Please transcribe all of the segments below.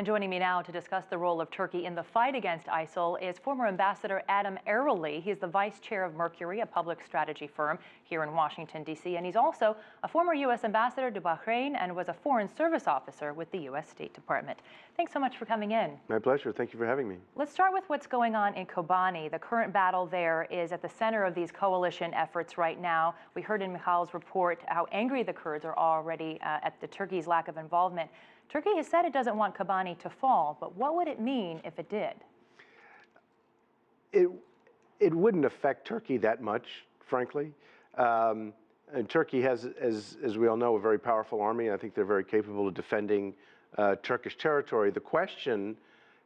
And joining me now to discuss the role of Turkey in the fight against ISIL is former Ambassador Adam Ereli. He's the vice chair of Mercury, a public strategy firm here in Washington, D.C., and he's also a former U.S. ambassador to Bahrain and was a foreign service officer with the U.S. State Department. Thanks so much for coming in. My pleasure. Thank you for having me. Let's start with what's going on in Kobani. The current battle there is at the center of these coalition efforts right now. We heard in Mikhail's report how angry the Kurds are already at the Turkey's lack of involvement. Turkey has said it doesn't want Kobani to fall, but what would it mean if it did? It wouldn't affect Turkey that much, frankly. And Turkey has, as we all know, a very powerful army. I think they're very capable of defending Turkish territory. The question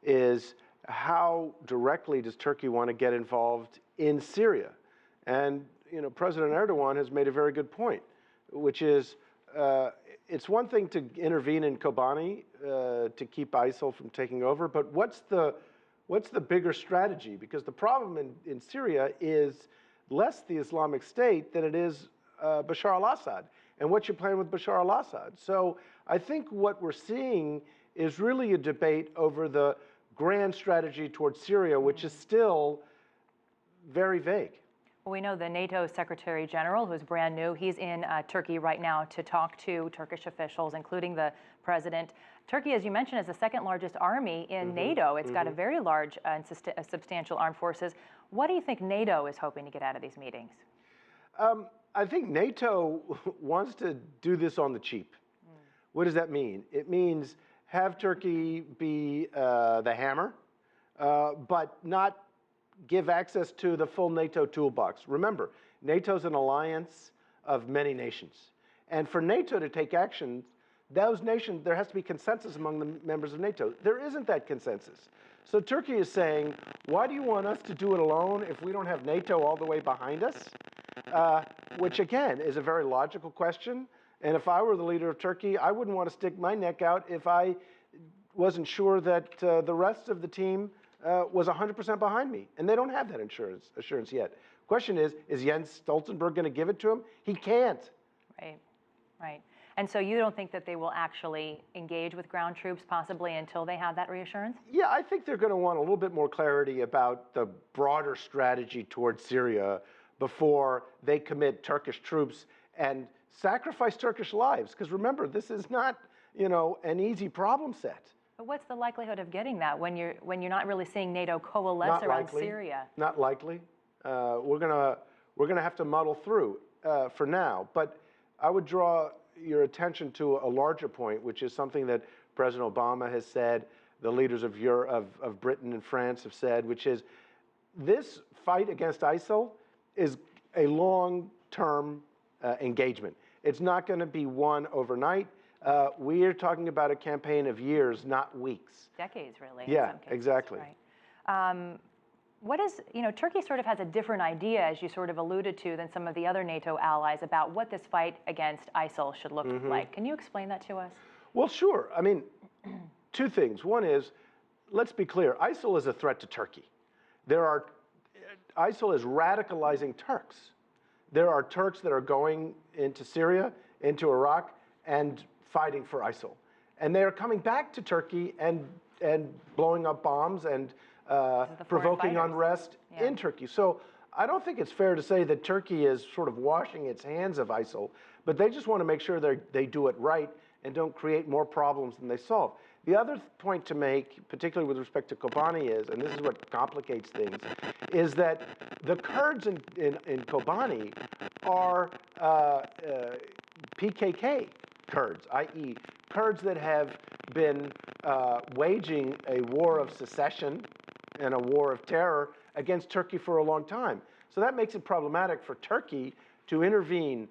is, how directly does Turkey want to get involved in Syria? And President Erdogan has made a very good point, which is it's one thing to intervene in Kobani to keep ISIL from taking over, but what's the bigger strategy? Because the problem in Syria is less the Islamic State than it is Bashar al-Assad, and what you plan with Bashar al-Assad. So I think what we're seeing is really a debate over the grand strategy towards Syria, which is still very vague. Well, we know the NATO Secretary General, who's brand new, he's in Turkey right now to talk to Turkish officials, including the president. Turkey, as you mentioned, is the second largest army in NATO. It's got a very large and substantial armed forces. What do you think NATO is hoping to get out of these meetings? I think NATO wants to do this on the cheap. What does that mean? It means have Turkey be the hammer, but not give access to the full NATO toolbox. Remember, NATO's an alliance of many nations. And for NATO to take action, those nations, there has to be consensus among the members of NATO. There isn't that consensus. So Turkey is saying, why do you want us to do it alone if we don't have NATO all the way behind us? Which again is a very logical question. And if I were the leader of Turkey, I wouldn't want to stick my neck out if I wasn't sure that the rest of the team was 100% behind me. And they don't have that assurance yet. Question is Jens Stoltenberg going to give it to him? He can't. Right, right. And so you don't think that they will actually engage with ground troops possibly until they have that reassurance? Yeah, I think they're going to want a little bit more clarity about the broader strategy towards Syria before they commit Turkish troops and sacrifice Turkish lives. Because remember, this is not, an easy problem set. But what's the likelihood of getting that when you're not really seeing NATO coalesce around Syria? Not likely. We're gonna have to muddle through for now. But I would draw your attention to a larger point, which is something that President Obama has said, the leaders of Britain and France have said, which is this fight against ISIL is a long-term engagement. It's not going to be won overnight. We are talking about a campaign of years, not weeks. Decades, really. Yeah, in some cases, exactly. Right. What is, Turkey sort of has a different idea, as you sort of alluded to, than some of the other NATO allies about what this fight against ISIL should look like. Can you explain that to us? Well, sure. I mean, two things. One is, let's be clear, ISIL is a threat to Turkey. ISIL is radicalizing Turks. There are Turks that are going into Syria, into Iraq, and fighting for ISIL. And they are coming back to Turkey and blowing up bombs and provoking unrest in Turkey. So I don't think it's fair to say that Turkey is sort of washing its hands of ISIL, but they just want to make sure they do it right and don't create more problems than they solve. The other point to make, particularly with respect to Kobani is, and this is what complicates things, is that the Kurds in Kobani are PKK Kurds, i.e. Kurds that have been waging a war of secession and a war of terror against Turkey for a long time. So that makes it problematic for Turkey to intervene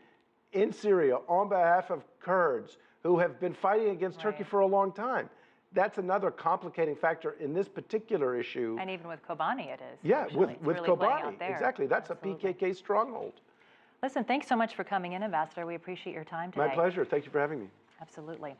in Syria on behalf of Kurds who have been fighting against Turkey for a long time. That's another complicating factor in this particular issue. And even with Kobani it is. Yeah, with really Kobani, exactly. That's Absolutely. a PKK stronghold. Listen, thanks so much for coming in, Ambassador. We appreciate your time today. My pleasure. Thank you for having me. Absolutely.